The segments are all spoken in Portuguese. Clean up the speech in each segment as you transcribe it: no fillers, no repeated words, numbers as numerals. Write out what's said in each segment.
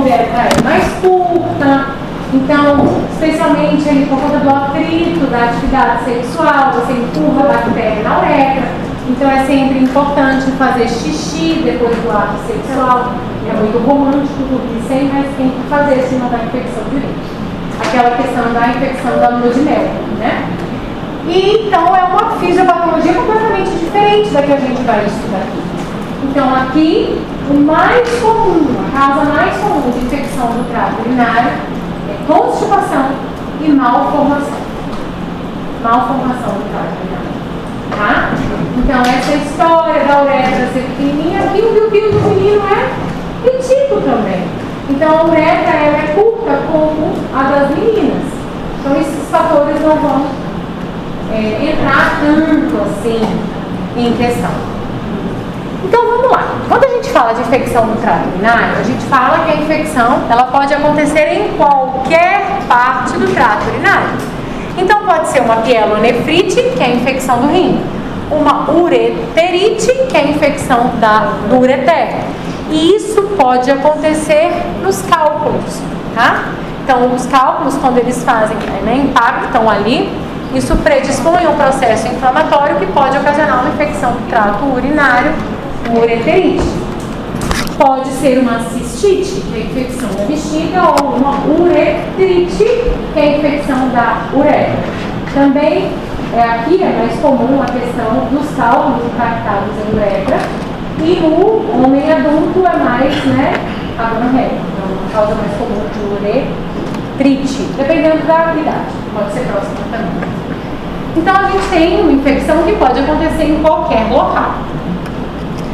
uretra é mais curta, então, especialmente ali por conta do atrito da atividade sexual, você empurra a bactéria na uretra, então é sempre importante fazer xixi depois do ato sexual, é muito romântico dormir sem, mas tem que fazer senão dá infecção de urina. Aquela questão da infecção da lua de mel, né? E então é uma fisiopatologia completamente diferente da que a gente vai estudar aqui. Então aqui, o mais comum, a causa mais comum de infecção do trato urinário é constipação e malformação. Malformação do trato urinário. Tá? Então essa história da uretra ser pequenininha, aqui o piu-piu do menino é petito também. Então a uretra ela é curta como a das meninas. Então esses fatores não vão entrar tanto assim em questão. Então vamos lá. Quando a gente fala de infecção do trato urinário, a gente fala que a infecção ela pode acontecer em qualquer parte do trato urinário. Então pode ser uma pielonefrite, que é a infecção do rim, uma ureterite, que é a infecção do ureter. E isso pode acontecer nos cálculos, tá? Então os cálculos, quando eles fazem, impactam ali, isso predispõe a um processo inflamatório que pode ocasionar uma infecção do trato urinário, uma ureterite. Pode ser uma cistite, que é a infecção da bexiga, ou uma uretrite, que é a infecção da uretra. Também, aqui é mais comum a questão dos cálculos impactados em uretra, e no homem adulto é mais, a gonorreia. Então, a causa mais comum de uretrite, dependendo da idade, pode ser próxima também. Então, a gente tem uma infecção que pode acontecer em qualquer local.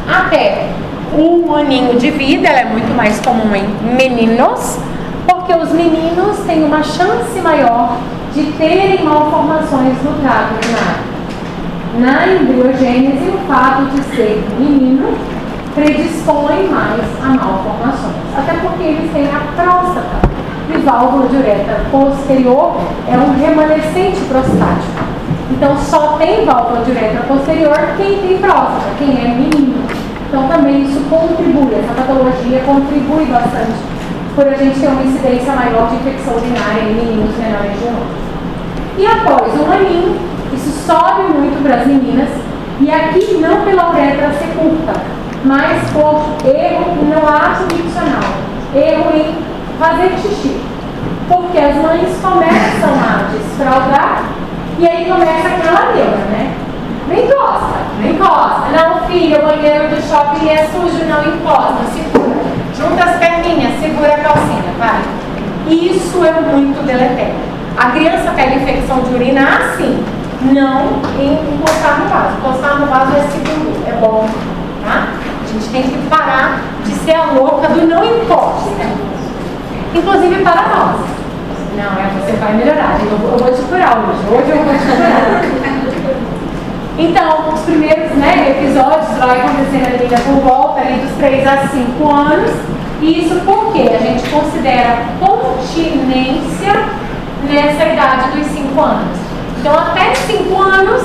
Até um aninho de vida, ela é muito mais comum em meninos, porque os meninos têm uma chance maior de terem malformações no trato urinário. Na embriogênese, o fato de ser menino predispõe mais a malformações, até porque eles têm a próstata e válvula de uretra posterior é um remanescente prostático. Então só tem válvula de uretra posterior quem tem próstata, quem é menino. Então também isso contribui, essa patologia contribui bastante por a gente ter uma incidência maior de infecção urinária em meninos menores de 1 ano. E após um aninho, isso sobe muito para as meninas, e aqui não pela uretra ser curta, mas por erro no ato miccional, erro em fazer xixi. Porque as mães começam a desfraldar, e aí começa aquela neura, né? Nem encosta. Não, filho, o banheiro do shopping é sujo, não encosta, segura. Junta as perninhas, segura a calcinha, vai. Isso é muito deletério. A criança pega infecção de urina assim, não em encostar no vaso. Encostar no vaso é seguro, é bom, tá? A gente tem que parar de ser a louca do não encosta. Inclusive para nós. Não, você vai melhorar. Eu vou te curar hoje eu vou te curar. Então, os primeiros episódios vai acontecer ali por volta dos 3 a 5 anos. E isso porque a gente considera continência nessa idade dos 5 anos. Então, até 5 anos,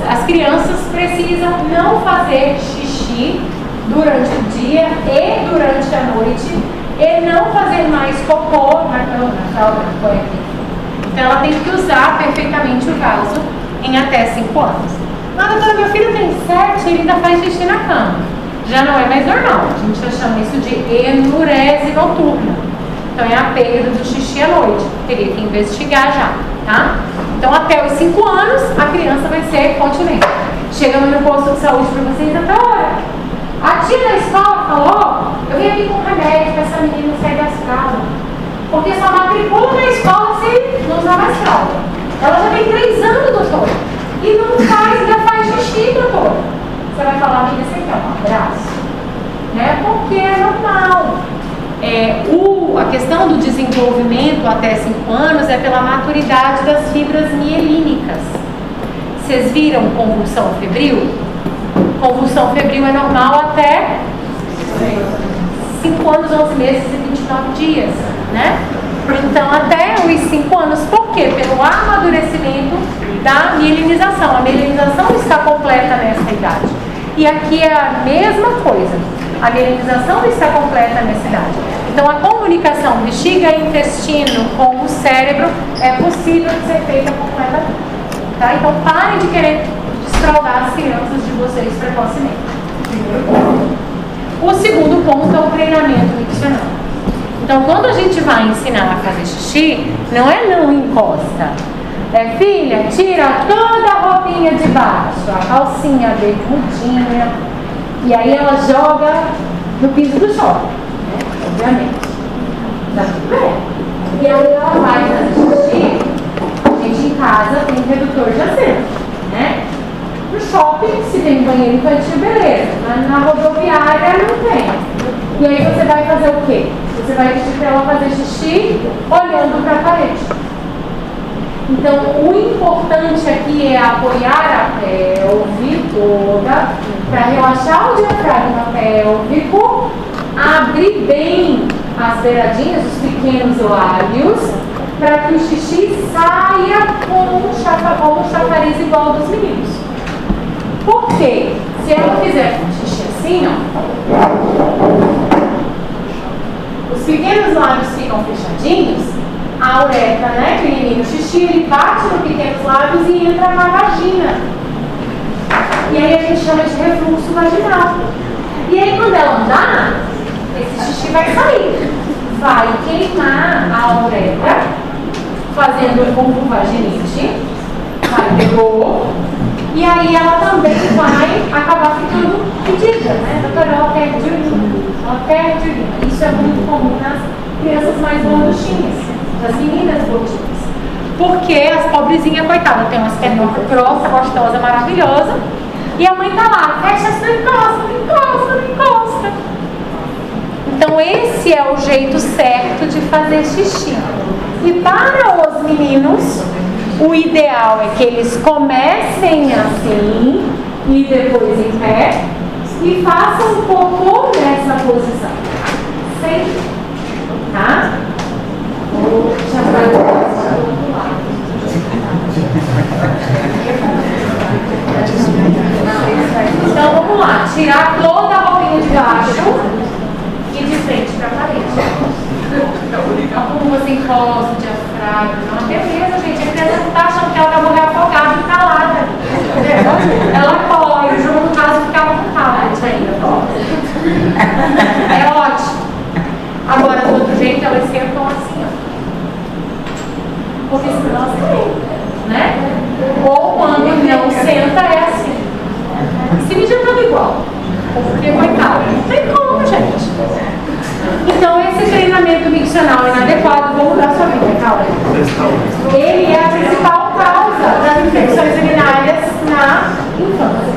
as crianças precisam não fazer xixi durante o dia e durante a noite e não fazer mais cocô na fralda que foi aqui. Então, ela tem que usar perfeitamente o vaso em até 5 anos. Mas, doutora, meu filho tem 7 e ele ainda faz xixi na cama. Já não é mais normal. A gente já chama isso de enurese noturna. Então, é a perda do xixi à noite. Teria que investigar já, tá? Então, até os 5 anos, a criança vai ser continente. Chegamos no posto de saúde para vocês, doutora, a tia da escola falou, eu vim aqui com remédio para essa menina sair das fraldas. Porque só matricula na escola se não usar mais fralda. Ela já tem 3 anos, doutor. E não faz, ainda faz xixi, doutor. Você vai falar, amiga, você quer um abraço? Né? Porque é normal. A questão do desenvolvimento até 5 anos é pela maturidade das fibras mielínicas. Vocês viram convulsão febril? Convulsão febril é normal até 5 anos, 11 meses e 29 dias, né? Então, até os 5 anos. Por quê? Pelo amadurecimento da mielinização. A mielinização está completa nessa idade. E aqui é a mesma coisa. A mielinização está completa nessa idade. Então, a comunicação bexiga-intestino com o cérebro é possível de ser feita completamente. Tá? Então, parem de querer desfraudar as crianças de vocês precocemente. Primeiro ponto. O segundo ponto é o treinamento miccional. Então, quando a gente vai ensinar a fazer xixi, não é não encosta. É, filha, tira toda a roupinha de baixo, a calcinha bermudinha, e aí ela joga no piso do shopping, né? Obviamente. Tá tudo bem. E aí ela vai fazer xixi, a gente em casa tem redutor de assento, né? No shopping, se tem banheiro infantil, beleza, mas na rodoviária não tem. E aí você vai fazer o quê? Você vai pedir para ela fazer xixi olhando para a parede. Então, o importante aqui é apoiar a pelve toda para relaxar o diafragma pélvico, abrir bem as beiradinhas, os pequenos lábios, para que o xixi saia como um chafariz igual dos meninos. Por quê? Se ela fizer xixi assim, ó, os pequenos lábios ficam fechadinhos, a uretra, né, pequenininho, o xixi, ele bate nos pequenos lábios e entra na vagina. E aí a gente chama de refluxo vaginal. E aí quando ela andar, esse xixi vai sair. Vai queimar a uretra, fazendo vulvovaginite. Pegou. E aí ela também vai acabar ficando pedida, né? Doutora, ela perde urina. Ela perde urina. Isso é muito comum nas crianças mais gorduchinhas, das meninas gordinhas. Porque as pobrezinhas, coitadas, tem umas pernas grossas, gostosas, maravilhosas. E a mãe tá lá, fecha essa, não encosta, não encosta, não encosta. Então esse é o jeito certo de fazer xixi. E para os meninos, o ideal é que eles comecem assim e depois em pé e façam um cocô nessa posição. Sempre. Tá? Vou chamar do outro lado. Então vamos lá. Tirar toda a roupinha de baixo e de frente para a parede. Como você encosta o diafragma. Beleza, gente. A criança não está achando que ela vai morrer afogada e calada. Ela corre. O jogo, no caso, ficava com tablet ainda. É ótimo. Agora, do outro jeito, elas sentam assim, ó. Porque senão elas caem, né? Ou quando não senta, é assim. Se me jantando igual. Porque, coitado, não tem como, gente. Então, esse treinamento miccional inadequado, vou mudar sua vida, calma. Ele é a principal causa das infecções urinárias na infância.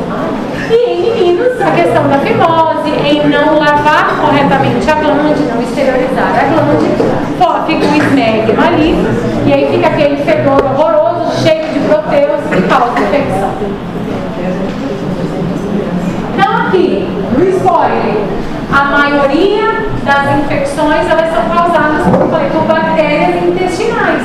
E em meninos, a questão da fimose, em não lavar corretamente a glande, não exteriorizar a glande, fica um esmegma ali, e aí fica aquele fedor horroroso, cheio de proteus que causa infecção. Então aqui, no spoiler, a maioria das infecções, elas são causadas por bactérias intestinais.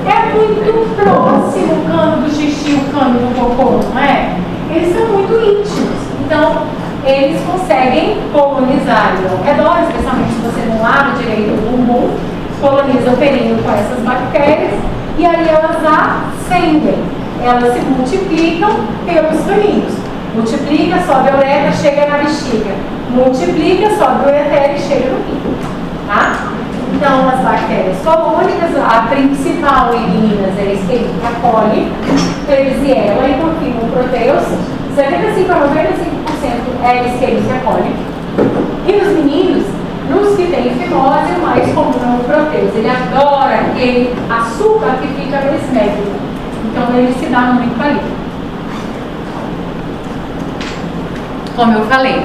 É muito próximo o cano do xixi e o cano do cocô, não é? Eles são muito íntimos. Então, eles conseguem colonizar ao redor, especialmente se você não lava direito o bumbum, coloniza o períneo com essas bactérias e aí elas ascendem. Elas se multiplicam pelos caninhos. Multiplica, sobe a uretra, chega na bexiga. Multiplica, sobe o ureter e chega no rim. Tá? Então, as bactérias colônicas, a principal em meninas é a Escherichia coli, Klebsiella e por fim o Proteus. 75 a 95% é Escherichia coli. E nos meninos, nos que têm fimose, o mais comum é o Proteus. Ele adora aquele açúcar que fica no esmegma. Então, ele se dá muito ali. Como eu falei,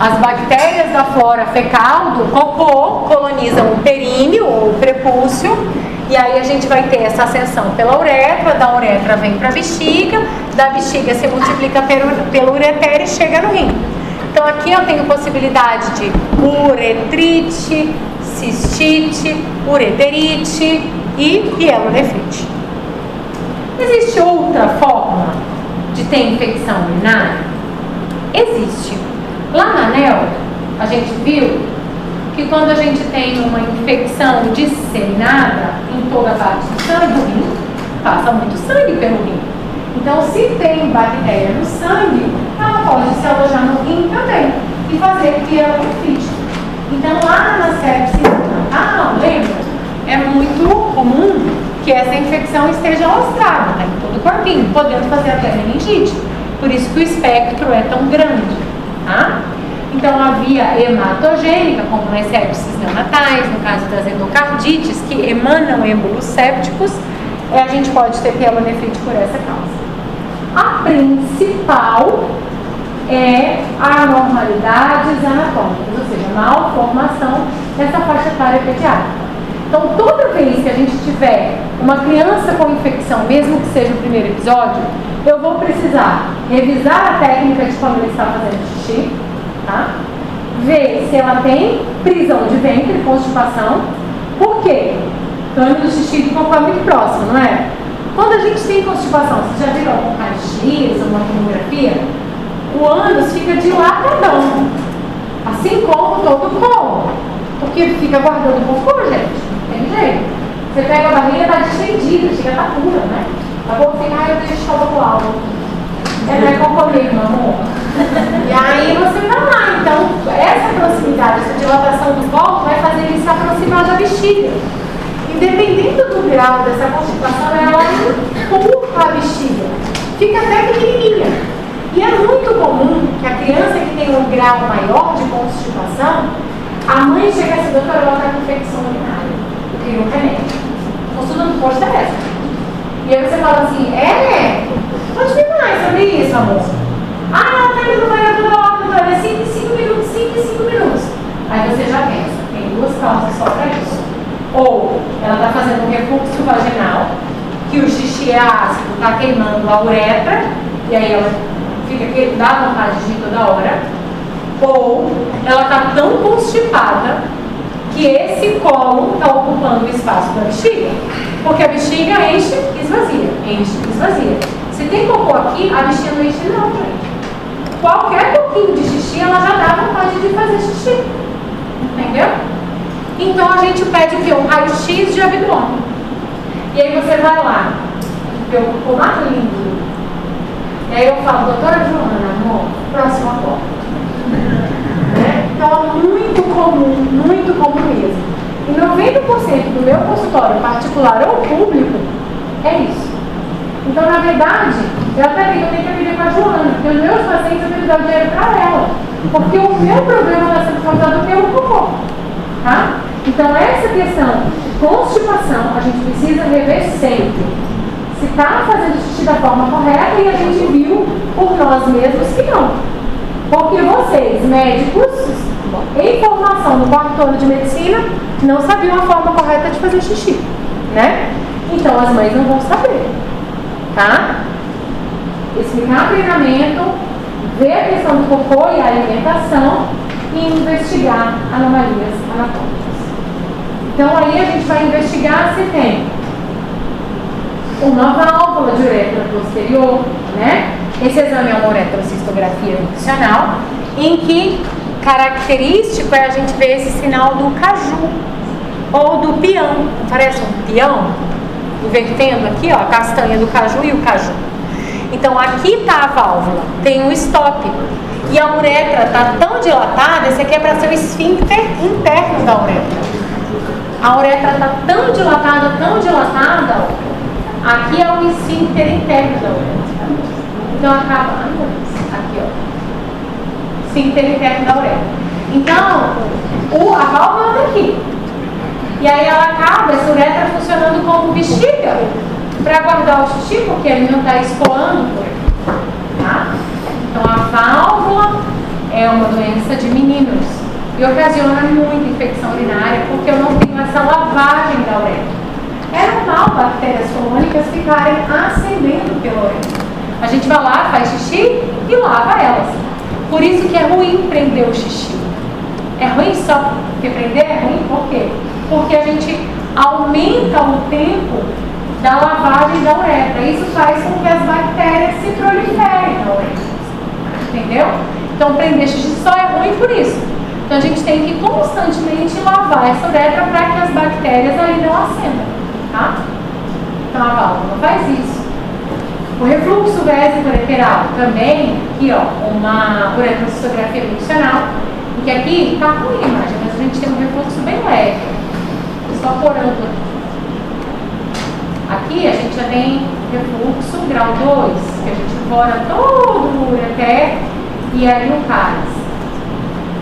as bactérias da flora fecal, do cocô, colonizam o períneo ou o prepúcio, e aí a gente vai ter essa ascensão pela uretra, da uretra vem para a bexiga, da bexiga se multiplica pelo ureter e chega no rim. Então aqui eu tenho possibilidade de uretrite, cistite, ureterite e pielonefrite. Existe outra forma de ter infecção urinária? Existe. Lá na ANEL, a gente viu que que quando a gente tem uma infecção disseminada em toda a parte do sangue, do rim, passa muito sangue pelo rim. Então, se tem bactéria no sangue, ela pode se alojar no rim também e fazer que ela infite. Então, lá na sepsis neonatal, lembra? É muito comum que essa infecção esteja alastrada, né, em todo o corpinho, podendo fazer até meningite. Por isso que o espectro é tão grande, tá? Então, a via hematogênica, como nas sepses neonatais, no caso das endocardites, que emanam êmbolos sépticos, a gente pode ter pielonefrite por essa causa. A principal é anormalidades anatômicas, ou seja, malformação dessa faixa etária pediátrica. Então, toda vez que a gente tiver uma criança com infecção, mesmo que seja o primeiro episódio, eu vou precisar revisar a técnica de quando ele está fazendo xixi, tá? Ver se ela tem prisão de ventre, constipação. Por quê? O ânus do xixi do cocô é muito próximo, não é? Quando a gente tem constipação, vocês já viram algum raio-x ou uma tomografia? O ânus fica dilatadão, assim como todo o colo, porque fica guardando o cocô, gente. Tem jeito. Você pega a barriga, está distendida, chega a estar pura, né? Agora fica, eu deixo o colo alto. Não é cocô mesmo, amor. E aí você vai lá. Então, essa proximidade, essa dilatação do colo vai fazer ele se aproximar da bexiga. E dependendo do grau dessa constipação, ela empurra a bexiga. Fica até pequenininha. E é muito comum que a criança que tem um grau maior de constipação, a mãe chega assim, doutora, ela está com infecção urinária. Eu queria um remédio. Consulta no posto é essa. E aí você fala assim, pode me mais sobre isso, amor. Ela está indo no banheiro toda hora, doutora, é 5 minutos, 5 minutos. Aí você já pensa, tem duas causas só para isso. Ou ela está fazendo um refluxo vaginal, que o xixi é ácido, está queimando a uretra, e aí ela dá vontade de ir toda hora. Ou ela está tão constipada que esse colo está ocupando o espaço da bexiga. Porque a bexiga enche e esvazia, enche e esvazia. Se tem cocô aqui, a bexiga não enche não, gente. Qualquer pouquinho de xixi, ela já dá vontade de fazer xixi. Entendeu? Então a gente pede o quê? Um raio-x de abdômen. E aí você vai lá, vê o cocô mais lindo. E aí eu falo, doutora Joana, amor, próxima porta. Então é muito comum mesmo. E 90% do meu consultório particular ou público é isso. Então, na verdade, eu até digo, eu tenho que aprender com a Joana, porque os meus pacientes eu tenho que dar o dinheiro para ela. Porque o meu problema está sendo causado pelo cocô. Tá? Então, essa questão de constipação, a gente precisa rever sempre. Se está fazendo xixi da forma correta e a gente viu por nós mesmos que não. Porque vocês, médicos, em formação no quarto ano de medicina, não sabiam a forma correta de fazer xixi, né? Então as mães não vão saber, tá? Explicar o treinamento, ver a questão do cocô e a alimentação e investigar anomalias anatômicas. Então aí a gente vai investigar se tem uma válvula de uretra posterior, né? Esse exame é uma uretrocistografia funcional, em que característico é a gente ver esse sinal do caju ou do peão. Parece um peão? Invertendo aqui, ó, a castanha do caju e o caju. Então aqui está a válvula, tem um stop. E a uretra está tão dilatada, esse aqui é para ser o esfíncter interno da uretra. A uretra está tão dilatada, ó, aqui é o esfíncter interno da uretra. Então acaba, aqui ó, esfíncter interno da uretra. Então, a válvula está aqui. E aí ela acaba, essa uretra funcionando como bexiga para guardar o xixi, porque ele não está escoando por aqui. Tá? Então a válvula é uma doença de meninos e ocasiona muita infecção urinária, porque eu não tenho essa lavagem da uretra. É normal bactérias colônicas ficarem ascendendo pela uretra. A gente vai lá, faz xixi e lava elas. Por isso que é ruim prender o xixi. É ruim só porque prender é ruim, por quê? Porque a gente aumenta o tempo da lavagem da uretra. Isso faz com que as bactérias se proliferem na uretra. Entendeu? Então prender xixi só é ruim por isso. Então a gente tem que constantemente baixa uretra para que as bactérias ali não ascendam, tá? Então a válvula faz isso. O refluxo vésico-ureteral também, aqui ó, uma uretrocistografia funcional, porque aqui está ruim a imagem, mas a gente tem um refluxo bem leve, só porando aqui. Aqui a gente já tem refluxo grau 2, que a gente fora todo o ureter e ali o cálice.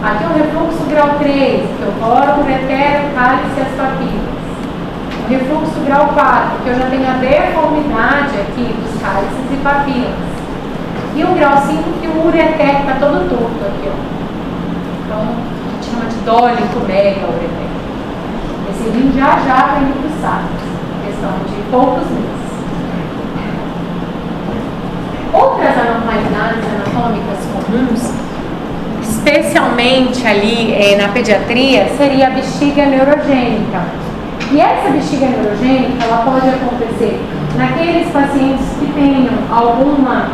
Aqui é o refluxo grau 3, que eu foro o ureter, o cálice e as papilas. O refluxo grau 4, que eu já tenho a deformidade aqui dos cálices e papilas. E o grau 5, que o ureter está todo torto aqui, ó. Então, a gente chama de dólico mega ureter. Esse rim já vai indo para o saco. Questão de poucos meses. Outras anormalidades anatômicas comuns, especialmente ali na pediatria, seria a bexiga neurogênica. E essa bexiga neurogênica, ela pode acontecer naqueles pacientes que tenham alguma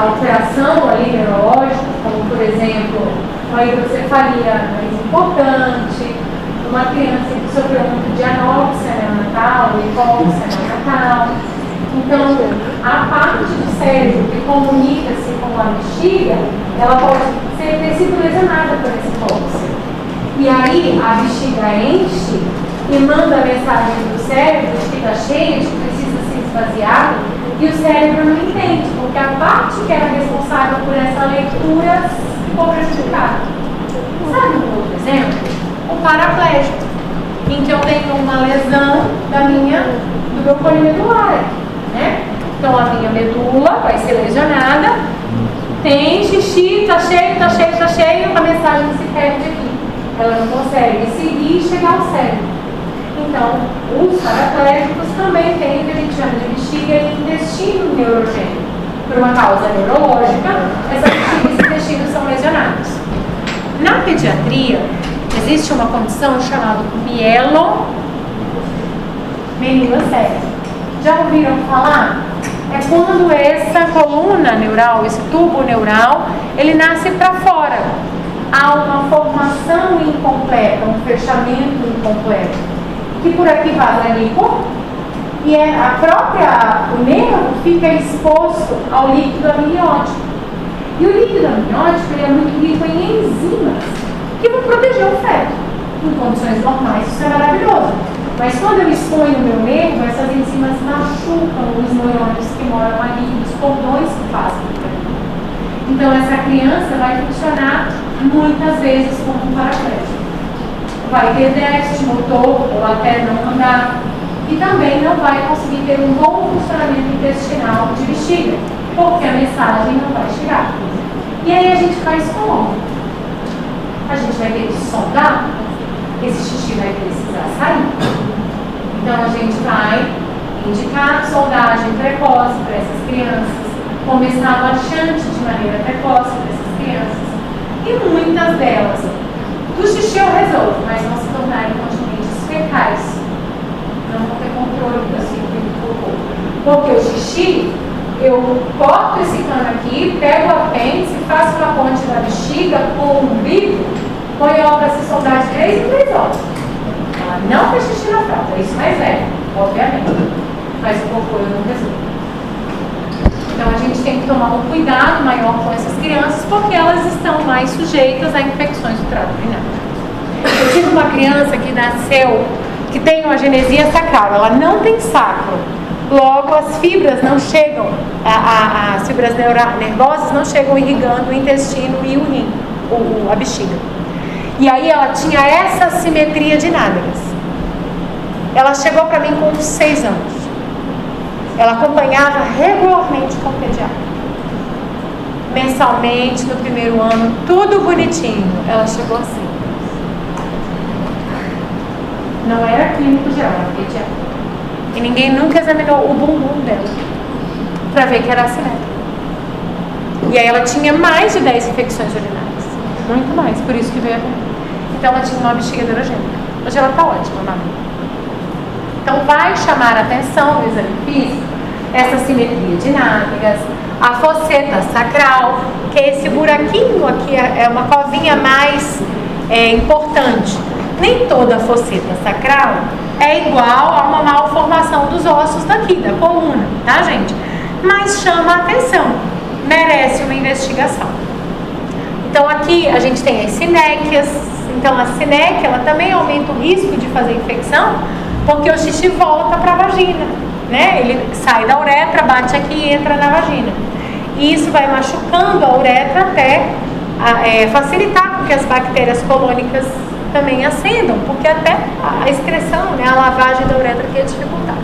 alteração ali neurológica, como por exemplo, uma hidrocefalia mais importante, uma criança que sofreu muito de anóxia neonatal, hipóxia neonatal. Então, a parte do cérebro que comunica-se com a bexiga, ela pode ter sido lesionada por essa hipóxia. E aí, a bexiga enche e manda a mensagem do cérebro de que está cheia, de que precisa ser esvaziado, e o cérebro não entende, porque a parte que era responsável por essa leitura ficou prejudicada. Sabe um outro exemplo? O paraplégico, em que eu tenho uma lesão do meu cone medular, né? Então a minha medula vai ser lesionada, tem xixi, tá cheio, a mensagem se perde aqui. Ela não consegue seguir e chegar ao cérebro. Então, os paraplégicos também têm o que a gente chama de bexiga e intestino neurogênico. Por uma causa neurológica, essas bexigas e intestinos são lesionados. Na pediatria, existe uma condição chamada mielomeningocele. Já ouviram falar? É quando essa coluna neural, esse tubo neural, ele nasce para fora. Há uma formação incompleta, um fechamento incompleto, que por aqui vaza líquido e o nervo fica exposto ao líquido amniótico. E o líquido amniótico ele é muito rico em enzimas que vão proteger o feto. Em condições normais isso é maravilhoso. Mas quando eu exponho o meu nervo, essas enzimas machucam os neurônios que moram ali, os cordões que passam por ali. Então essa criança vai funcionar muitas vezes como um paraplégico. Vai ter déficit motor ou até não andar. E também não vai conseguir ter um bom funcionamento intestinal de bexiga, porque a mensagem não vai chegar. E aí a gente faz como? A gente vai ter que sondar, esse xixi vai precisar sair. Então a gente vai indicar sondagem precoce para essas crianças, começar laxante de maneira precoce para essas crianças. E muitas delas, do xixi eu resolvo, mas não se tornarem continentes fecais. Não vou ter controle da circuito do corpo. Porque o xixi, eu corto esse cano aqui, pego o apêndice, faço uma ponte da bexiga com o umbigo, põe ela para se sondar de 3 em 3 horas. Ela não faz xixi na fralda, isso mais velho, obviamente. Mas o corpo eu não resolvo. Então a gente tem que tomar um cuidado maior com essas crianças, porque elas estão mais sujeitas a infecções do trato urinário. Eu tive uma criança que nasceu, que tem uma agenesia sacral, ela não tem sacro. Logo, as fibras não chegam, as fibras nervosas não chegam irrigando o intestino e o rim, a bexiga. E aí ela tinha essa assimetria de nádegas. Ela chegou para mim com uns 6 anos. Ela acompanhava regularmente com o pediatra. Mensalmente, no primeiro ano, tudo bonitinho. Ela chegou assim. Não era clínico geral, era pediatra. E ninguém nunca examinou o bumbum dela para ver que era assimétrico. E aí ela tinha mais de 10 infecções urinárias. Muito mais, por isso que veio a mim. Então ela tinha uma bexiga neurogênica. Hoje ela está ótima, mamãe. Então vai chamar a atenção no exame físico essa simetria de nádegas, a fosseta sacral, que é esse buraquinho aqui, é uma covinha mais importante. nem toda fosseta sacral é igual a uma malformação dos ossos daqui, da coluna, tá, gente? Mas chama a atenção, merece uma investigação. Então aqui a gente tem as sinéquias. Então a sinéquia, ela também aumenta o risco de fazer infecção, porque o xixi volta para a vagina, né? Ele sai da uretra, bate aqui e entra na vagina. E isso vai machucando a uretra até facilitar com que as bactérias colônicas também acendam, porque até a excreção, né, a lavagem da uretra que é dificultada.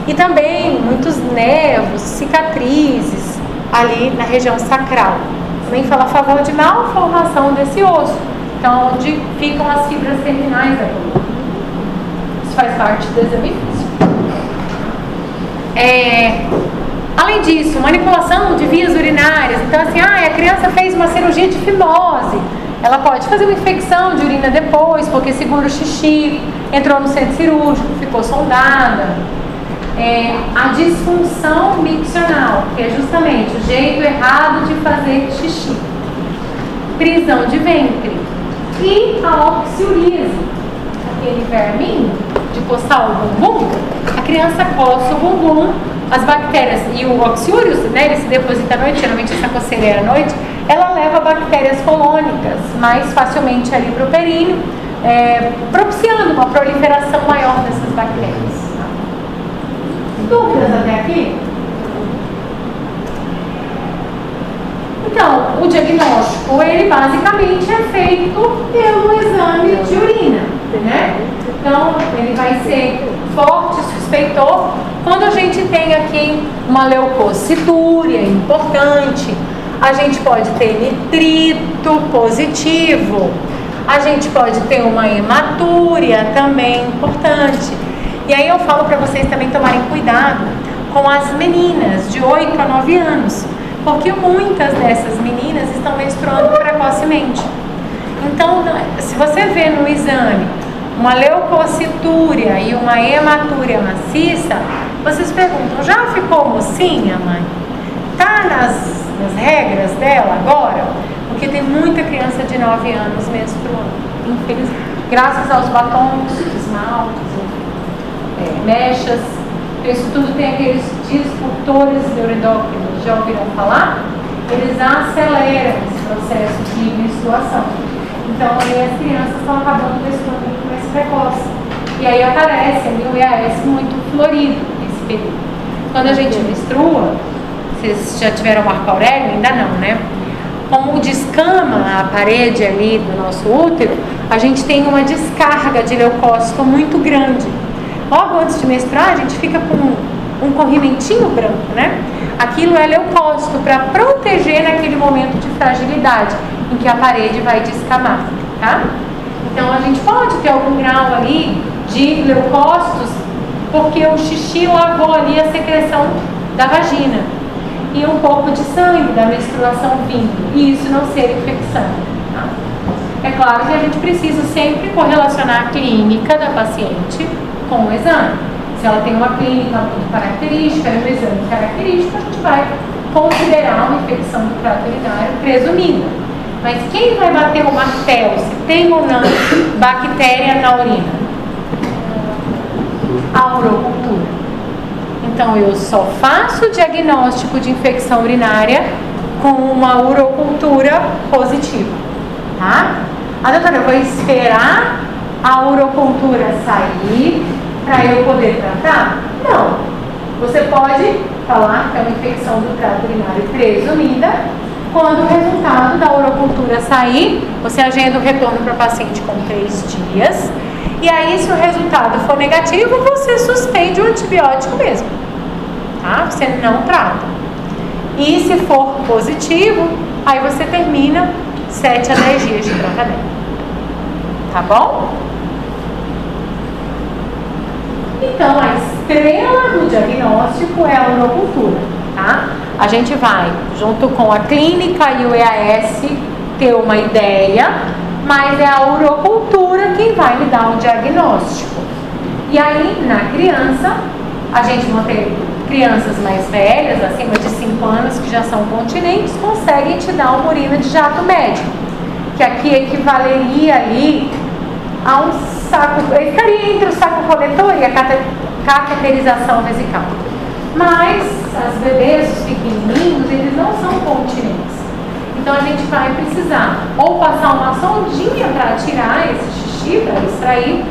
E também muitos nervos, cicatrizes ali na região sacral. Também fala a favor de malformação desse osso, então onde ficam as fibras terminais da coluna. Isso faz parte do exame físico. Além disso, manipulação de vias urinárias. Então assim, a criança fez uma cirurgia de fimose, ela pode fazer uma infecção de urina depois, porque segura o xixi, entrou no centro cirúrgico, ficou sondada. A disfunção miccional, que é justamente o jeito errado de fazer xixi. Prisão de ventre. E a oxiuríase, aquele verminho de coçar o bumbum. A criança coça o bumbum, as bactérias e o oxiúrios, né, ele se deposita à noite, geralmente essa coceira é à noite, ela leva bactérias colônicas mais facilmente ali para o períneo, propiciando uma proliferação maior dessas bactérias. Dúvidas até aqui? Então, o diagnóstico, ele basicamente é feito pelo exame de urina, né? Então, ele vai ser forte, suspeitor, quando a gente tem aqui uma leucocitúria importante, a gente pode ter nitrito positivo, a gente pode ter uma hematúria também importante. E aí eu falo para vocês também tomarem cuidado com as meninas de 8 a 9 anos, porque muitas dessas meninas estão menstruando precocemente. Então, se você vê no exame uma leucocitúria e uma hematúria maciça, vocês perguntam, já ficou mocinha, mãe? Tá nas regras dela agora? Porque tem muita criança de 9 anos menstruando, infelizmente. Graças aos batons, esmaltes, mechas, isso tudo tem aqueles disruptores neuroendócrinos, já ouviram falar? Eles aceleram esse processo de menstruação. Então, aí as crianças estão acabando menstruando muito mais precoce. E aí aparece ali o EAS muito florido nesse período. Quando a gente menstrua, vocês já tiveram Marco Aurélio? Ainda não, né? Como descama a parede ali do nosso útero, a gente tem uma descarga de leucócito muito grande. Logo antes de menstruar, a gente fica com um corrimentinho branco, né? Aquilo é leucócito para proteger naquele momento de fragilidade em que a parede vai descamar, tá? Então a gente pode ter algum grau ali de leucócitos porque o xixi lavou ali a secreção da vagina e um pouco de sangue da menstruação vindo, e isso não ser infecção, tá? É claro que a gente precisa sempre correlacionar a clínica da paciente com o exame. Se ela tem uma clínica muito característica e um exame característico, a gente vai considerar uma infecção do trato urinário presumida. Mas quem vai bater o martelo se tem ou não bactéria na urina? A urocultura. Então eu só faço o diagnóstico de infecção urinária com uma urocultura positiva, tá? Doutora, eu vou esperar a urocultura sair para eu poder tratar? Não. Você pode falar que é uma infecção do trato urinário presumida. Quando o resultado da urocultura sair, você agenda o retorno para o paciente com 3 dias. E aí, se o resultado for negativo, você suspende o antibiótico mesmo, tá? Você não trata. E se for positivo, aí você termina 7 a 10 dias de tratamento. Tá bom? Então, a estrela do diagnóstico é a urocultura, tá? A gente vai, junto com a clínica e o EAS, ter uma ideia, mas é a urocultura quem vai lhe dar um diagnóstico. E aí, na criança, a gente vai ter crianças mais velhas, acima de 5 anos, que já são continentes, conseguem te dar uma urina de jato médio, que aqui equivaleria ali a um saco, ele ficaria entre o saco coletor e a cateterização vesical. Mas as bebês, os pequenininhos, eles não são continentes. Então a gente vai precisar ou passar uma sondinha para tirar esse xixi, para extrair,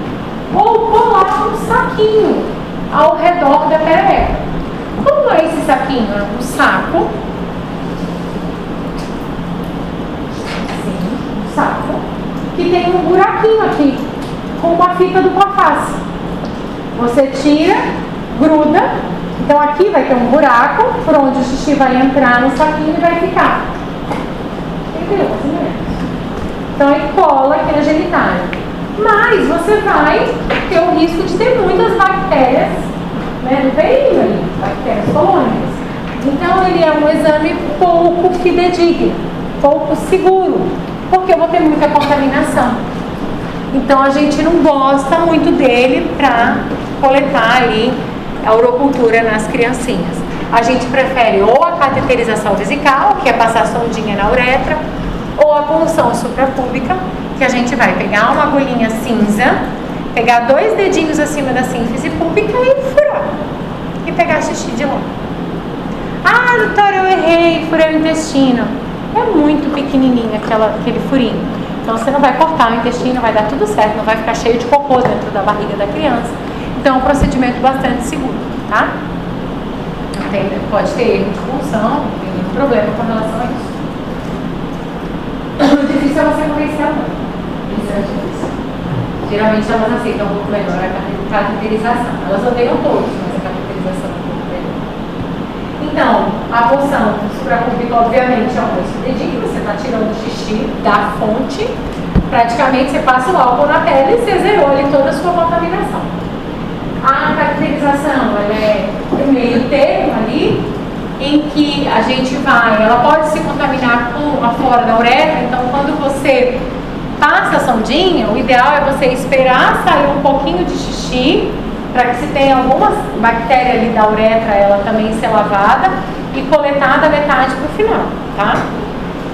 ou colar um saquinho ao redor da perereca. Como é esse saquinho? É um saco. Sim, um saco. Que tem um buraquinho aqui, com uma fita dupla face. Você tira, gruda. Então aqui vai ter um buraco por onde o xixi vai entrar no saquinho e vai ficar. Entendeu? Então aí cola aqui na genitália. Mas você vai ter o risco de ter muitas bactérias, né, no perinho ali, bactérias colônicas. Então ele é um exame pouco fidedigno, pouco seguro, porque eu vou ter muita contaminação. Então a gente não gosta muito dele para coletar ali a urocultura nas criancinhas. A gente prefere ou a cateterização vesical, que é passar a sondinha na uretra, ou a punção suprapúbica, que a gente vai pegar uma agulhinha cinza, pegar 2 dedinhos acima da sínfise púbica e furar. E pegar xixi de lá. Ah, doutora, eu errei, furei o intestino. É muito pequenininho aquele furinho. Então você não vai cortar o intestino, vai dar tudo certo, não vai ficar cheio de cocô dentro da barriga da criança. Então é um procedimento bastante seguro, tá? Pode ter erro de punção, não tem nenhum problema com relação a isso. O difícil é você convencer a mãe. Isso é difícil. Geralmente elas aceitam um pouco melhor a cateterização. Elas odeiam todos, mas a cateterização é um pouco melhor. Então, a punção suprapúbica, obviamente, é um dedinho. Você está tirando o xixi da fonte. Praticamente você passa o álcool na pele e você zerou ali toda a sua contaminação. A cateterização, ela é o meio termo ali, em que a gente ela pode se contaminar com a flora da uretra. Então quando você passa a sondinha, o ideal é você esperar sair um pouquinho de xixi, para que se tenha alguma bactéria ali da uretra, ela também ser lavada e coletar da metade para o final, tá?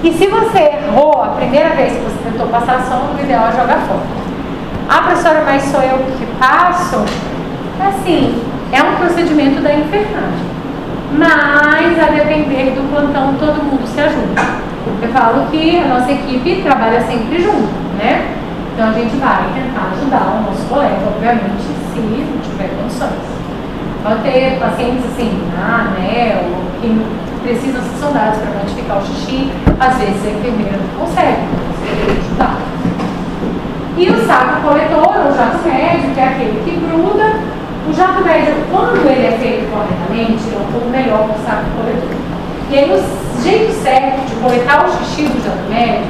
E se você errou a primeira vez que você tentou passar a sonda, o ideal é jogar fora. Ah, professora, mas sou eu que passo? Assim, é um procedimento da enfermagem. Mas, a depender do plantão, todo mundo se ajuda. Eu falo que a nossa equipe trabalha sempre junto, né? Então, a gente vai tentar ajudar o nosso colega, obviamente, se não tiver condições. Pode ter pacientes assim, né, que precisam ser sondados para notificar o xixi. Às vezes, a enfermeira não consegue, então você tem que ajudar. E o saco coletor, ou jato médio, que é aquele que gruda. O jato médio, quando ele é feito corretamente, é um pouco melhor que o saco coletor. E aí, o jeito certo de coletar o xixi do jato médio,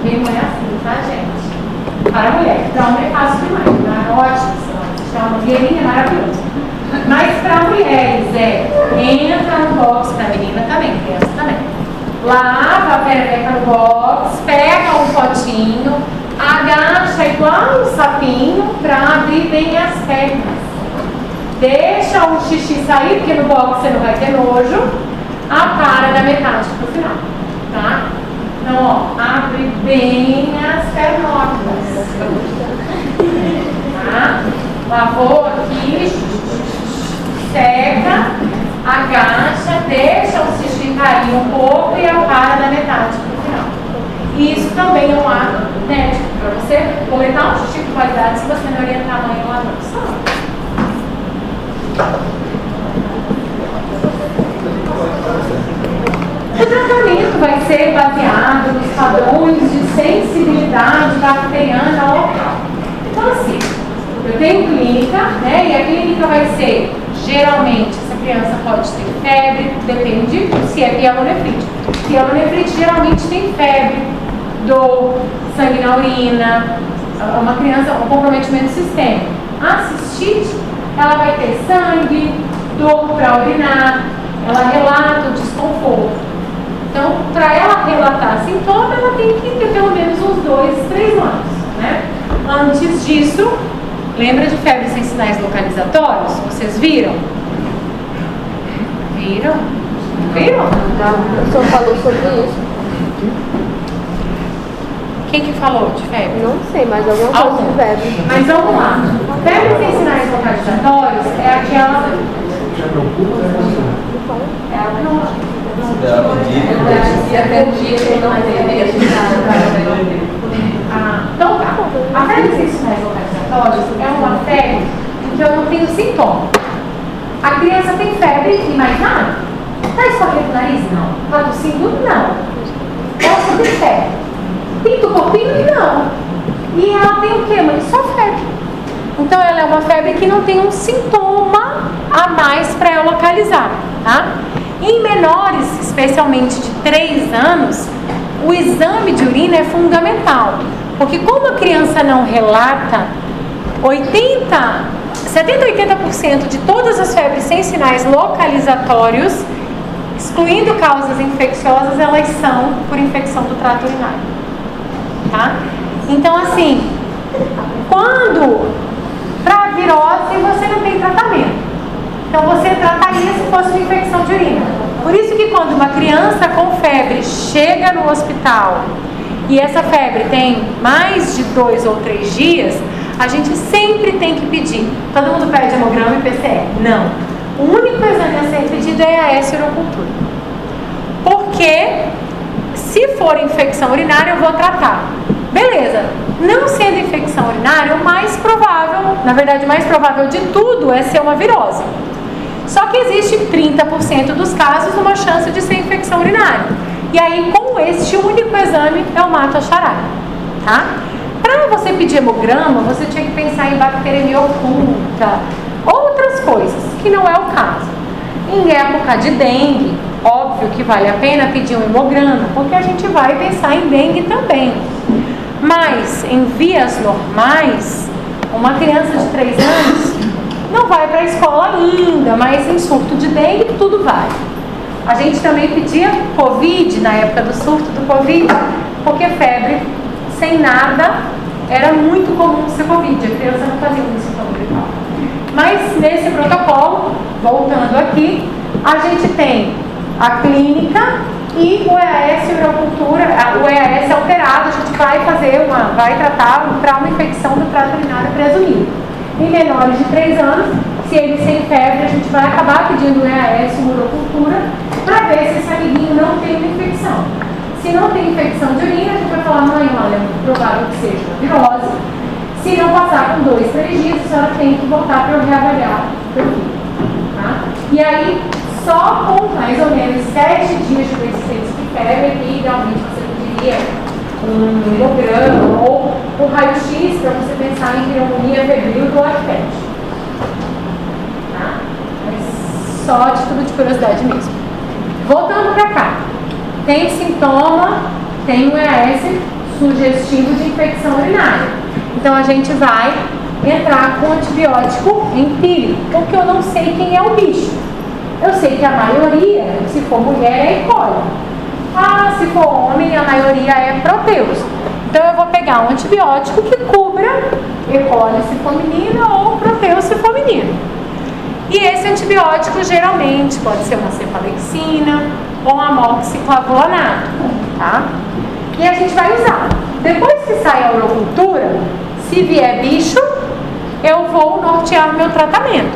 mesmo é assim, tá, gente? Para a mulher, para homem é fácil demais, tá? Ótimo, se chama uma guerrinha maravilhosa. Mas para mulheres, entra no box, para menina também, criança também. Lava a perereca no box, pega um potinho, agacha igual um sapinho para abrir bem as pernas. Deixa o xixi sair, porque no box você não vai ter nojo. Apara da metade pro final, tá? Então, ó, abre bem as pernotas. Tá? Lavou aqui, seca, agacha, deixa o xixi cair um pouco e apara da metade pro final. E isso também é um ato médico, para você coletar um xixi de qualidade se você não orientar a mãe ou a lavando. O tratamento vai ser baseado nos padrões de sensibilidade bacteriana local. Então, assim, eu tenho clínica, né? E a clínica vai ser, geralmente, essa criança pode ter febre, depende se é pielonefrite. Pielonefrite geralmente tem febre, dor, sangue na urina, uma criança, um comprometimento sistêmico. A cistite, ela vai ter sangue, dor para urinar, ela relata o desconforto. Então, para ela relatar sintoma, ela tem que ter pelo menos uns 2, 3 anos, né? Antes disso, lembra de febre sem sinais localizatórios? Vocês viram? Viram? Viram? O senhor falou sobre isso. Quem que falou de febre? Não sei, mas alguma coisa de febre. Mas vamos lá. Febre sem sinais localizatórios é aquela... Então tá. A febre sem sinais localizatórios é uma febre em que eu não tenho sintoma. A criança tem febre e mais nada. Tá escorrendo o nariz? Não. Tá tossindo? Não. Ela só tem febre. Pinta o corpinho? Não. E ela tem o quê, mãe? Só febre. Então ela é uma febre que não tem um sintoma a mais para eu localizar, tá? Em menores, especialmente de 3 anos, o exame de urina é fundamental. Porque como a criança não relata, 70 a 80% de todas as febres sem sinais localizatórios, excluindo causas infecciosas, elas são por infecção do trato urinário, tá? Então, assim, quando para virose você não tem tratamento, então você trataria se fosse uma infecção de urina. Por isso que quando uma criança com febre chega no hospital e essa febre tem mais de 2 ou 3 dias, a gente sempre tem que pedir. Todo mundo pede hemograma e PCR? Não. O único exame a ser pedido é a S-urocultura. Porque se for infecção urinária, eu vou tratar. Beleza. Não sendo infecção urinária, o mais provável, na verdade, o mais provável de tudo é ser uma virose. Só que existe 30% dos casos uma chance de ser infecção urinária. E aí, com este único exame, eu mato a charada, tá? Para você pedir hemograma, você tinha que pensar em bacteremia oculta, outras coisas, que não é o caso. Em época de dengue, óbvio que vale a pena pedir um hemograma, porque a gente vai pensar em dengue também. Mas, em vias normais, uma criança de 3 anos não vai para a escola ainda, mas em surto de dengue tudo vai. A gente também pedia Covid, na época do surto do Covid, porque febre sem nada era muito comum ser Covid, a criança não fazia um sintoma gripal. Mas nesse protocolo, voltando aqui, a gente tem a clínica e o EAS urocultura, o EAS alterado, a gente vai tratar para uma infecção do trato urinário presumido. Em menores de 3 anos, se eles têm febre, a gente vai acabar pedindo o EAS urocultura para ver se esse amiguinho não tem uma infecção. Se não tem infecção de urina, a gente vai falar, mãe, olha, é muito provável que seja uma virose. Se não passar com 2, 3 dias, a senhora tem que voltar para eu reavaliar o perfil. Tá? E aí, só com mais ou menos 7 dias de persistência de febre, que idealmente você pediria um hemograma ou um raio-x para você pensar em pneumonia febril do lactete. Tá? Mas só título de curiosidade mesmo. Voltando para cá. Tem sintoma, tem o EAS sugestivo de infecção urinária. Então a gente vai entrar com antibiótico empírico, porque eu não sei quem é o bicho. Eu sei que a maioria, se for mulher, é E. coli. Ah, se for homem, a maioria é Proteus. Então eu vou pegar um antibiótico que cubra E. coli se for menina ou Proteus se for menino. E esse antibiótico geralmente pode ser uma cefalexina ou um amoxiclavulanato, tá? E a gente vai usar. Depois que sai a urocultura, se vier bicho, eu vou nortear meu tratamento.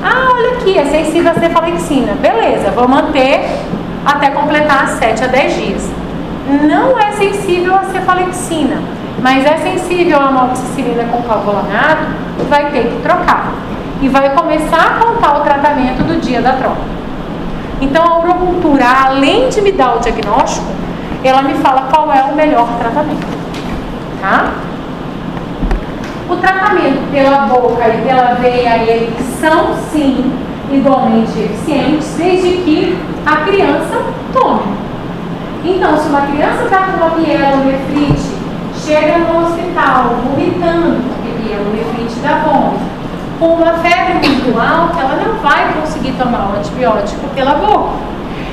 Ah, olha aqui, é sensível a cefalexina. Beleza, vou manter até completar 7 a 10 dias. Não é sensível a cefalexina, mas é sensível a amoxicilina com clavulanato, vai ter que trocar. E vai começar a contar o tratamento do dia da troca. Então a urocultura, além de me dar o diagnóstico, ela me fala qual é o melhor tratamento, tá? O tratamento pela boca e pela veia, eles são sim igualmente eficientes, desde que a criança tome. Então, se uma criança está com uma mielonefrite, chega no hospital vomitando, porque mielonefrite dá vômito, com uma febre muito alta, ela não vai conseguir tomar o antibiótico pela boca.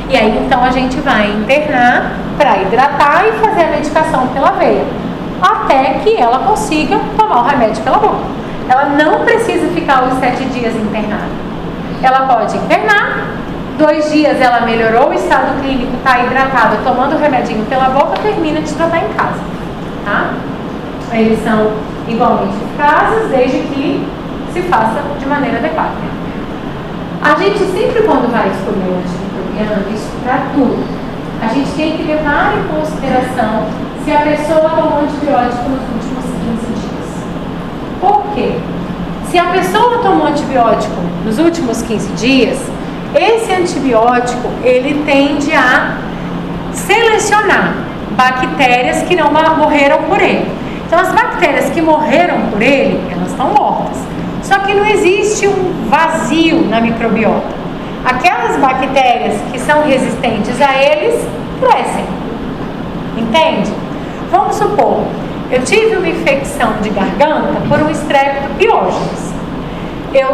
E aí, então, a gente vai internar para hidratar e fazer a medicação pela veia, até que ela consiga tomar o remédio pela boca. Ela não precisa ficar os 7 dias internada. Ela pode internar, 2 dias ela melhorou o estado clínico, está hidratada, tomando o remedinho pela boca, termina de tratar em casa. tá? Eles são igualmente eficazes, desde que se faça de maneira adequada. A gente sempre, quando vai escolher um antimicrobiano, isso para tudo, a gente tem que levar em consideração se a pessoa tomou antibiótico nos últimos 15 dias. Por quê? Se a pessoa tomou antibiótico nos últimos 15 dias, esse antibiótico, ele tende a selecionar bactérias que não morreram por ele. Então, as bactérias que morreram por ele, elas estão mortas. Só que não existe um vazio na microbiota. Aquelas bactérias que são resistentes a eles, crescem. Entende? Vamos supor, eu tive uma infecção de garganta por um Streptopiógenes.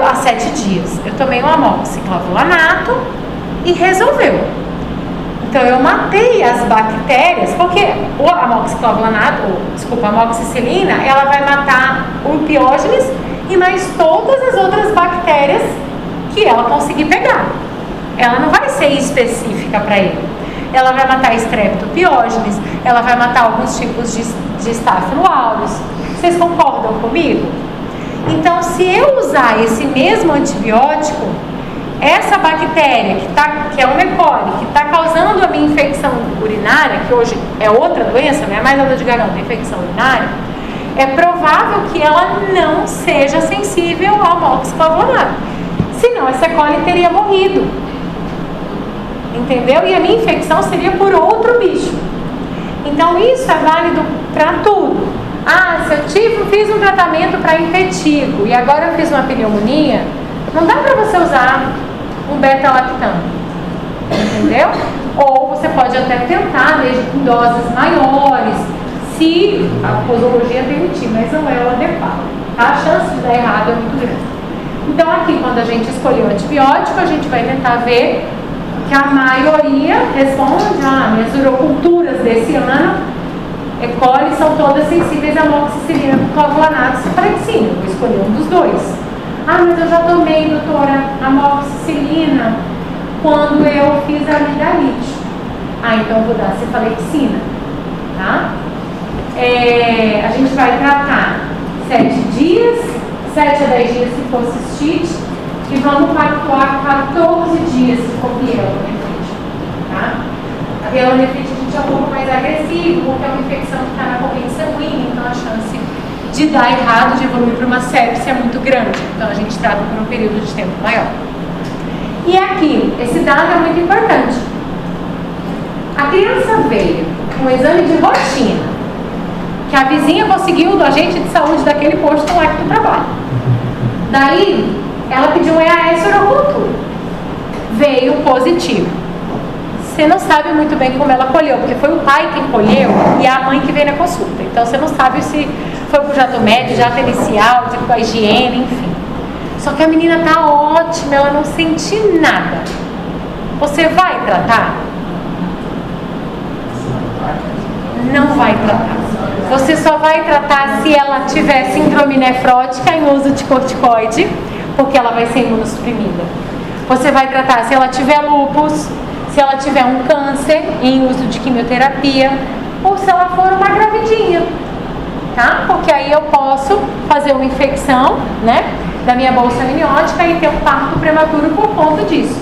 Há 7 dias, eu tomei um amoxiclavulanato e resolveu. Então, eu matei as bactérias, porque o a amoxicilina, ela vai matar o piógenes e mais todas as outras bactérias que ela conseguir pegar. Ela não vai ser específica para ele. Ela vai matar Streptopiógenes, ela vai matar alguns tipos de Staphylo aureus. Vocês concordam comigo? Então, se eu usar esse mesmo antibiótico, essa bactéria que é uma E. coli, que está causando a minha infecção urinária, que hoje é outra doença, não é mais a dor de garganta, é infecção urinária, é provável que ela não seja sensível ao amoxiclavulanato. Senão, essa E. coli teria morrido. Entendeu? E a minha infecção seria por outro bicho. Então, isso é válido para tudo. Se eu fiz um tratamento para impetigo e agora eu fiz uma pneumonia, não dá para você usar um beta-lactam, entendeu? Ou você pode até tentar, desde com doses maiores, se a posologia permitir, mas não é o adequado, tá? A chance de dar errado é muito grande. Então, aqui, quando a gente escolher o antibiótico, a gente vai tentar ver que a maioria responde: minhas uroculturas desse ano, E. coli, são todas sensíveis a amoxicilina com clavulanato e cefalexina. Vou escolher um dos dois. Mas eu já tomei, doutora, amoxicilina quando eu fiz a amidalite. Então eu vou dar cefalexina, tá? A gente vai tratar 7 dias, 7 a 10 dias se for cistite, e vamos pactuar 14 dias se for pielonefrite, tá? A pielonefrite a gente é um pouco mais agressivo, porque é uma infecção que está na corrente sanguínea, então a chance de dar errado, de evoluir para uma sepse é muito grande. Então a gente trata por um período de tempo maior. E aqui, esse dado é muito importante. A criança veio com um exame de rotina, que a vizinha conseguiu do agente de saúde daquele posto lá que tu trabalha. Daí, ela pediu um EAS urocultura. Veio positivo. Você não sabe muito bem como ela colheu, porque foi o pai quem colheu e a mãe que veio na consulta. Então você não sabe se foi por jato médio, jato inicial, com a higiene, enfim. Só que a menina tá ótima, ela não sente nada. Você vai tratar? Não vai tratar. Você só vai tratar se ela tiver síndrome nefrótica em uso de corticoide, porque ela vai ser imunossuprimida. Você vai tratar se ela tiver lúpus, se ela tiver um câncer em uso de quimioterapia, ou se ela for uma gravidinha, tá? Porque aí eu posso fazer uma infecção, né, da minha bolsa amniótica e ter um parto prematuro por conta disso.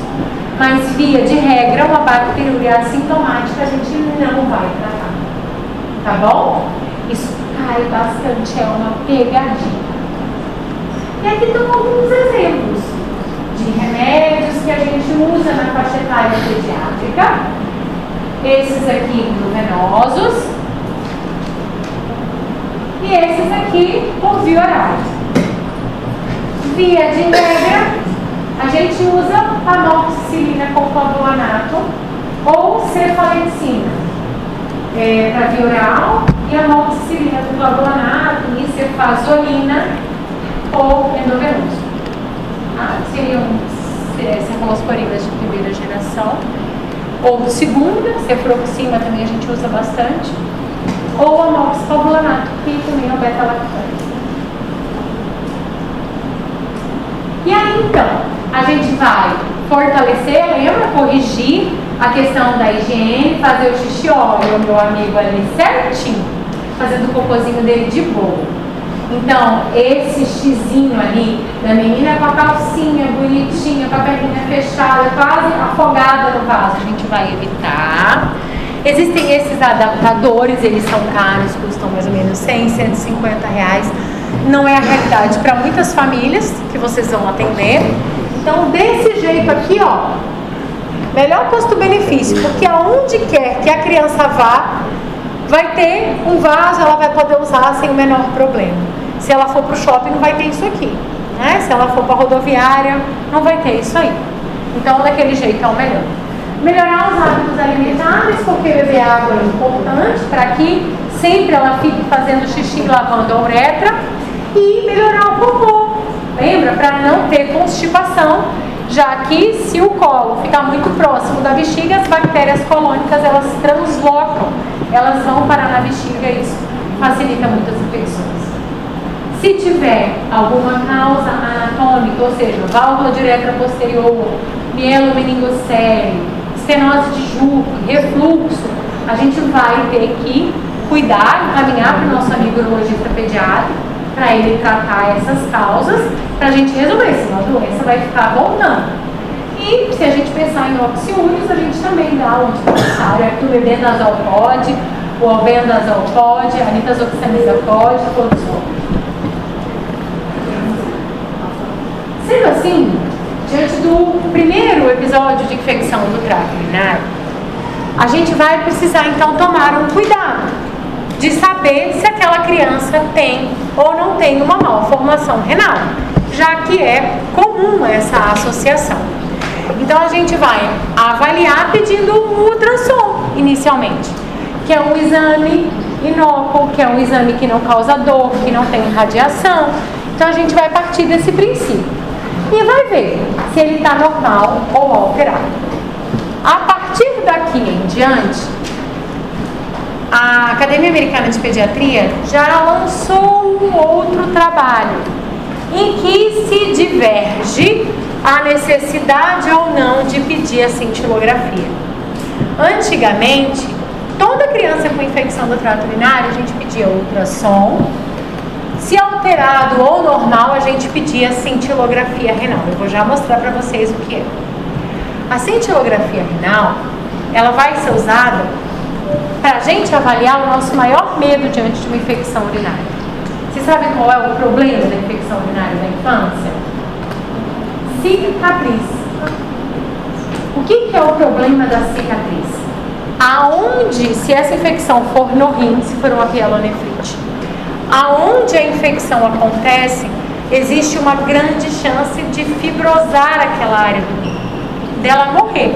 Mas, via de regra, uma bacteriúria assintomática a gente não vai tratar, tá bom? Isso cai bastante, é uma pegadinha. E aqui estão alguns exemplos de remédios que a gente usa na faixa etária pediátrica. Esses aqui endovenosos e esses aqui por via oral. Via de regra, a gente usa amoxicilina com clavulanato ou cefalexina para via oral e amoxicilina com clavulanato e cefazolina ou endovenoso. Seriam cefalosporinas de primeira geração ou de segunda, cefuroxima também a gente usa bastante, ou amoxiclavulanato, que também é o beta-lactante. E aí então, a gente vai fortalecer, lembra? Corrigir a questão da higiene, fazer o xixi, olha o meu amigo ali certinho. fazendo o cocôzinho dele de boa. Então, esse xizinho ali da menina com a calcinha bonitinha, com a perninha fechada, quase afogada no vaso, a gente vai evitar. Existem esses adaptadores, eles são caros, custam mais ou menos 100, 150 reais. Não é a realidade para muitas famílias que vocês vão atender. Então, desse jeito aqui, ó, melhor custo-benefício, porque aonde quer que a criança vá, vai ter um vaso, ela vai poder usar sem o menor problema. Se ela for para o shopping, não vai ter isso aqui, né? Se ela for para a rodoviária, não vai ter isso aí. Então, daquele jeito é o melhor. Melhorar os hábitos alimentares, porque beber água é importante para que sempre ela fique fazendo xixi, lavando a uretra. E melhorar o cocô, lembra? Para não ter constipação, já que se o colo ficar muito próximo da bexiga, as bactérias colônicas, elas translocam, elas vão parar na bexiga e isso facilita muitas infecções. Se tiver alguma causa anatômica, ou seja, válvula de uretra posterior, mielomeningocele, estenose de Juque, refluxo, a gente vai ter que cuidar, encaminhar para o nosso amigo urologista pediatra, para ele tratar essas causas, para a gente resolver, senão a doença vai ficar voltando. E se a gente pensar em oxiúrios, a gente também dá o anticoncepcionário, aqui o bebendazol pode, o albendazol pode, a nitazoxanida pode, todos podem. Sendo assim, diante do primeiro episódio de infecção do trato urinário, a gente vai precisar então tomar um cuidado de saber se aquela criança tem ou não tem uma malformação renal, já que é comum essa associação. Então a gente vai avaliar pedindo um ultrassom inicialmente, que é um exame inócuo, que é um exame que não causa dor, que não tem radiação. Então a gente vai partir desse princípio e vai ver se ele está normal ou alterado. A partir daqui em diante, a Academia Americana de Pediatria já lançou um outro trabalho em que se diverge a necessidade ou não de pedir a cintilografia. Antigamente, toda criança com infecção do trato urinário, a gente pedia ultrassom. Se alterado ou normal, a gente pedia cintilografia renal. Eu vou já mostrar para vocês o que é. A cintilografia renal, ela vai ser usada para a gente avaliar o nosso maior medo diante de uma infecção urinária. Vocês sabem qual é o problema da infecção urinária da infância? Cicatriz. O que é o problema da cicatriz? Aonde, se essa infecção for no rim, se for uma pielonefrite, aonde a infecção acontece, existe uma grande chance de fibrosar aquela área do rim, dela morrer.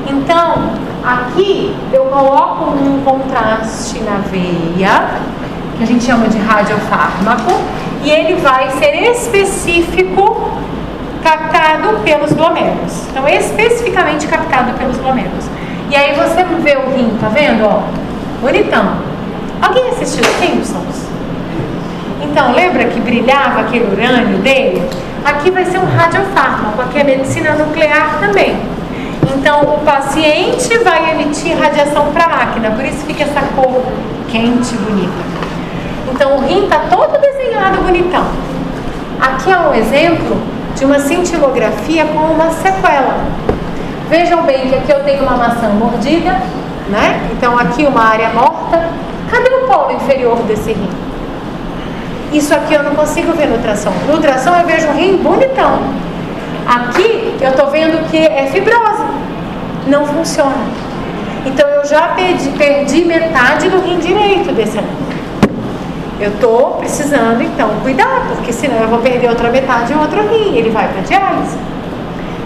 Então, aqui eu coloco um contraste na veia, que a gente chama de radiofármaco, e ele vai ser específico, captado pelos glomérulos. Então, especificamente captado pelos glomérulos. E aí você vê o rim, tá vendo? Ó, bonitão. Alguém assistiu Simpsons? Então, lembra que brilhava aquele urânio dele? Aqui vai ser um radiofármaco, aqui é medicina nuclear também. Então, o paciente vai emitir radiação para a máquina, por isso fica essa cor quente, bonita. Então, o rim está todo desenhado bonitão. Aqui é um exemplo de uma cintilografia com uma sequela. Vejam bem que aqui eu tenho uma maçã mordida, né? Então, aqui uma área morta. Cadê o polo inferior desse rim? Isso aqui eu não consigo ver no ultrassom. No ultrassom eu vejo um rim bonitão. Aqui eu estou vendo que é fibrose. Não funciona. Então eu já perdi metade do rim direito desse rim. Eu estou precisando então cuidar, porque senão eu vou perder outra metade e outro rim. Ele vai para diálise.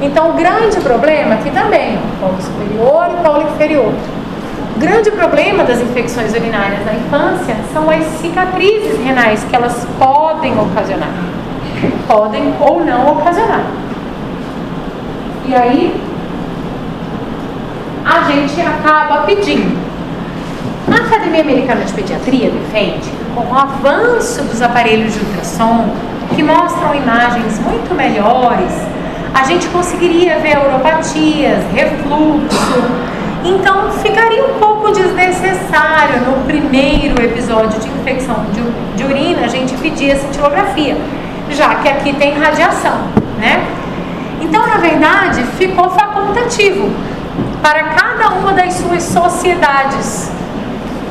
Então o grande problema aqui também, polo superior e polo inferior. O grande problema das infecções urinárias na infância são as cicatrizes renais que elas podem ocasionar. Podem ou não ocasionar. E aí, a gente acaba pedindo. A Academia Americana de Pediatria defende, com o avanço dos aparelhos de ultrassom, que mostram imagens muito melhores, a gente conseguiria ver uropatias, refluxo Então ficaria um pouco desnecessário no primeiro episódio de infecção de urina a gente pedir a cintilografia, já que aqui tem radiação, né? Então, na verdade, ficou facultativo para cada uma das suas sociedades.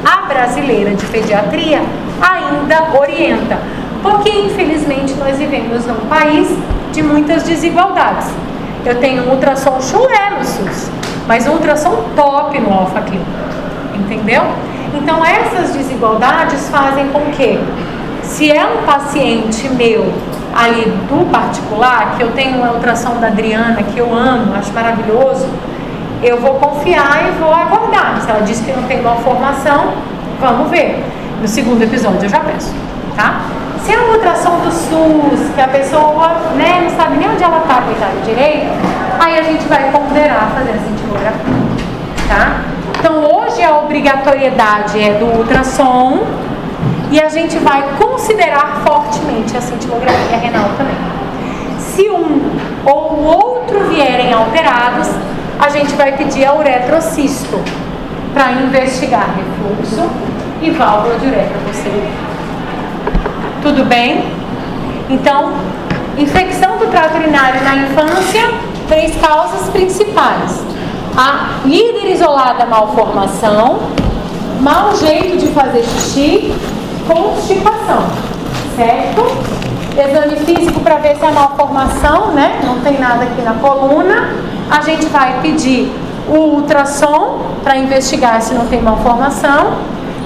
A brasileira de pediatria ainda orienta, porque infelizmente nós vivemos num país de muitas desigualdades. Eu tenho um ultrassom chulé no SUS, mas um ultrassom top no Alpha Clinic, entendeu? Então essas desigualdades fazem com que, se é um paciente meu ali do particular, que eu tenho uma ultrassom da Adriana que eu amo, acho maravilhoso, eu vou confiar e vou aguardar. Se ela diz que não tem malformação, vamos ver. No segundo episódio eu já peço, tá? Se é uma ultrassom do SUS, que a pessoa, né, não sabe nem onde ela está, coitada, direito, aí a gente vai ponderar fazer a cintilografia, tá? Então hoje a obrigatoriedade é do ultrassom e a gente vai considerar fortemente a cintilografia renal também. Se um ou o outro vierem alterados, a gente vai pedir a uretrocisto para investigar refluxo e válvula de uretra posterior. Tudo bem? Então, infecção do trato urinário na infância, 3 causas principais: a líder isolada malformação, mau jeito de fazer xixi, constipação, certo? Exame físico para ver se é malformação, né? Não tem nada aqui na coluna. A gente vai pedir o ultrassom para investigar se não tem malformação.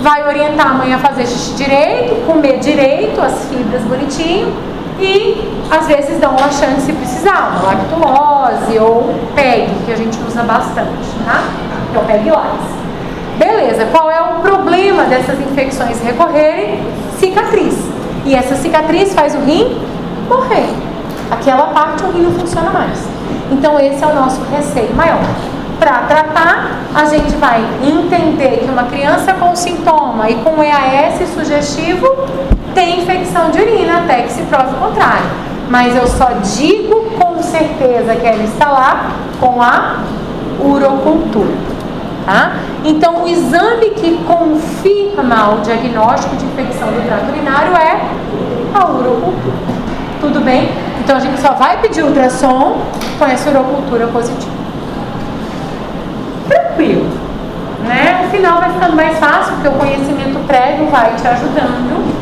Vai orientar a mãe a fazer xixi direito, comer direito, as fibras bonitinho. E às vezes dá um laxante se precisar, uma lactulose ou PEG, que a gente usa bastante, tá? Que é o PEG-Lase. Beleza, qual é o problema dessas infecções recorrerem? Cicatriz. E essa cicatriz faz o rim morrer. Aquela parte o rim não funciona mais. Então esse é o nosso receio maior. Para tratar, a gente vai entender que uma criança com sintoma e com EAS sugestivo tem infecção de urina, até que se prove o contrário. Mas eu só digo com certeza que ela está lá com a urocultura, tá? Então, o exame que confirma o diagnóstico de infecção do trato urinário é a urocultura. Tudo bem? Então, a gente só vai pedir ultrassom com essa urocultura positiva. Tranquilo, né? No final vai ficando mais fácil, porque o conhecimento prévio vai te ajudando.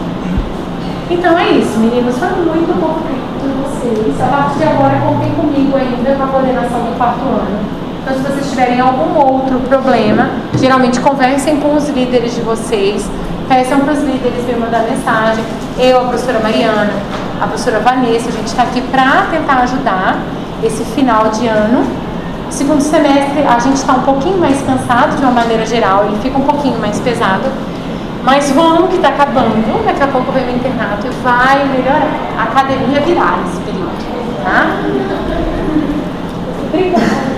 Então é isso, meninos. Foi muito bom com vocês. A partir de agora, contem comigo ainda com a coordenação do 4º ano. Então, se vocês tiverem algum outro problema, geralmente conversem com os líderes de vocês, peçam para os líderes me mandar mensagem. Eu, a professora Mariana, a professora Vanessa, a gente está aqui para tentar ajudar esse final de ano. Segundo semestre, a gente está um pouquinho mais cansado de uma maneira geral, ele fica um pouquinho mais pesado. Mas vamos, que está acabando, daqui a pouco vem o internato e vai melhorar. A academia virar nesse período, tá? Obrigada.